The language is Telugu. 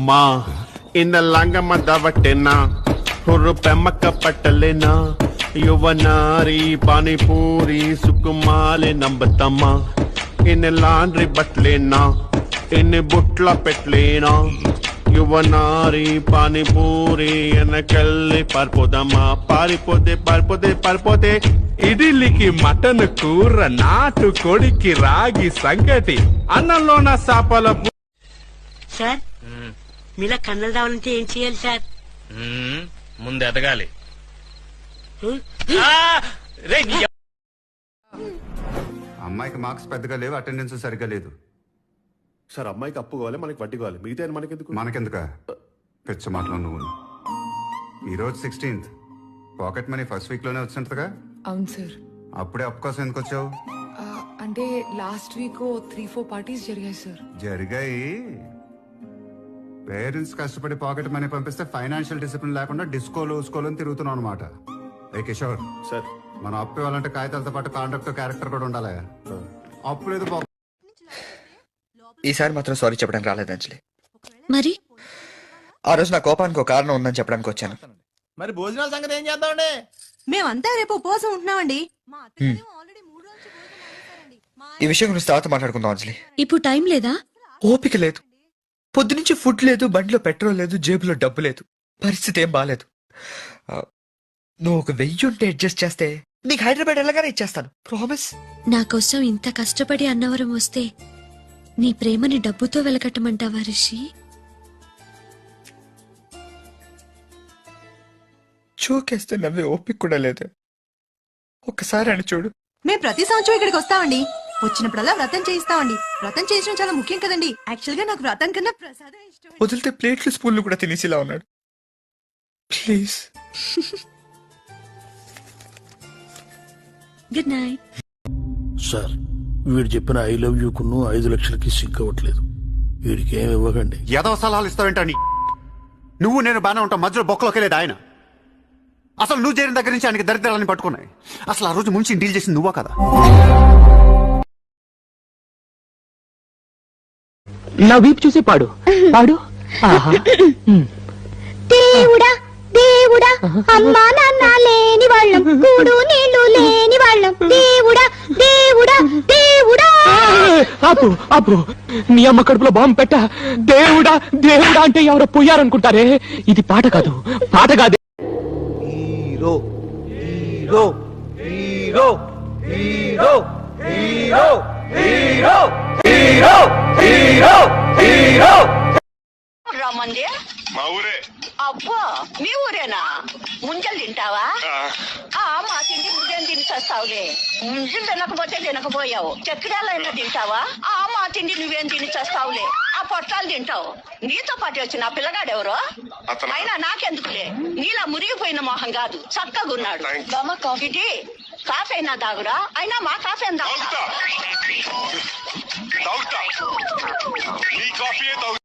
మా ఇన్న లంగమ్మ దవట్టెనా ಹುರು ಪೆಮ್ಮಕ್ಕ ಪಟ್ಟಲೆನ ಯುವನಾರಿ ಪಾನಿಪೂರಿ ಸುಕುಮಾಲೆ ನಂಬತಮ್ಮ ಇನ್ನು ಲಾಂಡ್ರಿ ಬಟ್ಲೇನಾ ಇನ್ನು ಬುಟ್ಲ పెట్లేనా యువనారి పానీపూరి వెనకెళ్ళి పారిపోదమ్మా పారిపోతే పారిపోతే పారిపోతే ఇడ్లీకి మటన్ కూర నాటు కోడికి రాగి సంగటి అన్నంలోన సాపల సార్ మీలా కన్నలు రావాలంటే ఏం చేయాలి సార్? ముందు ఎదగాలి. అమ్మాయికి మార్క్స్ పెద్దగా లేవు, అటెండెన్స్ సరిగ్గా లేదు. సార్ అమ్మాయికి అప్పు కావాలి, మనకి వడ్డీ కావాలి, మిగతా మనకెందుక పిచ్చ మాటలు నువ్వు. ఈరోజు 16th, pocket money first week లోనే వచ్చినట్టుగా. అవును సార్. అప్పుడే అప్పు కోసం ఎందుకు వచ్చావు? అంటే లాస్ట్ వీక్ 3-4 పార్టీస్ జరిగాయి సార్. జరిగాయి. పేరెంట్స్ కష్టపడి పాకెట్ మనీ పంపిస్తే ఫైనాన్షియల్ డిసిప్లిన్ లేకుండా డిస్కోలు ఉస్కోలు తిరుగుతున్నావు అనమాట. ఏ కిషోర్ సార్, మనం అప్పు ఇవ్వాలంటే కాగితాలతో పాటు కాండక్ట్ క్యారెక్టర్ కూడా ఉండాలి. అప్పు లేదు. ఈసారి మాత్రం సారీ చెప్పడానికి రాలేదు అంజలి. మరి ఆ రోజు నా కోపానికి ఒక కారణం ఉందని చెప్పడానికి వచ్చాను. మరి భోజనాల సంగతి ఏం చేద్దామండి? మేమంతా రేపు ఉపవాసం ఉంటున్నామండి. ఈ విషయం గురించి తర్వాత మాట్లాడుకుందాం అంజలి. ఇప్పుడు టైం లేదా? ఓపిక లేదు. పొద్దునుంచి ఫుడ్ లేదు, బండిలో పెట్రోల్ లేదు, జేబులో డబ్బు లేదు. పరిస్థితి ఏం బాలేదు. నువ్వు ఒక 1000 ఉంటే అడ్జస్ట్ చేస్తే నీకు హైదరాబాద్ వెళ్ళగానే ఇచ్చేస్తాను, ప్రామిస్. నా కోసం ఇంత కష్టపడి అన్నవరం వస్తే నీ ప్రేమని డబ్బుతో వెలకట్టమంటావా రిషి? చూకేస్తే నవ్వే ఓపిక కూడా లేదు. ఒక్కసారి అని చూడు. మేము ప్రతి సంవత్సరం ఇక్కడికి వస్తామండి. వచ్చినప్పుడల్లా వ్రతం చేయిస్తామండి. వ్రతం చేయించడం చాలా ముఖ్యం కదండి. యాక్చువల్ గా నాకు వ్రతం కన్నా ప్రసాదం ఇష్టం. వదిలితే ప్లేట్లు స్పూన్లు కూడా తినేసిలా ఉన్నాడు. ప్లీజ్. Good night sir. వీడు చెప్పిన ఐ లవ్ యూ కును 5 లక్షలకి సింక్ అవ్వట్లేదు. వీడికి ఏమి ఇవ్వకండి. ఏదో సలహాలు ఇస్తావేంటని. నువ్వు నేను బాగానే ఉంటాం, మధ్యలో బొక్కలోకి లేదు ఆయన. అసలు నువ్వు చేరిన దగ్గర నుంచి ఆయనకి దరిద్రాలని పట్టుకున్నాయి. అసలు ఆ రోజు ముంచి డీల్ చేసింది నువ్వా కదా? నా వీపు చూసి పాడు పాడు. దేవుడా దేవుడా అమ్మా నాన్న లేని వాళ్ళం, కూడు నీళ్లు లేని వాళ్ళం, దేవుడా దేవుడా దేవుడా. ఆపు ఆపు, నీ అమ్మ కడుపులో బాంబు పెట్ట. దేవుడా దేవుడా అంటే ఎవరో పోయారనుకుంటారే. ఇది పాట కాదు, పాట కాదు. Hero hero hero hero hero hero hero hero hero. రమ్మంది మా ఊరే. అబ్బా మీ ఊరేనా? ముంజలు తింటావా? మా తిండి ముంజలు తిని చేస్తావులే. ముంజలు తినకపోతే తినకపోయావు. చక్రాలైనా తింటావా? మా తిండి నువ్వేం తిని చేస్తావులే. ఆ పొట్టాలు తింటావు. నీతో పాటు వచ్చిన ఆ పిల్లగాడు ఎవరో? అయినా నాకెందుకులే. నీలా మురిగిపోయిన మొహం కాదు, చక్కగున్నాడు. కాఫీ కాఫీ అయినా తాగురా. అయినా మా కాఫీ ఎంత?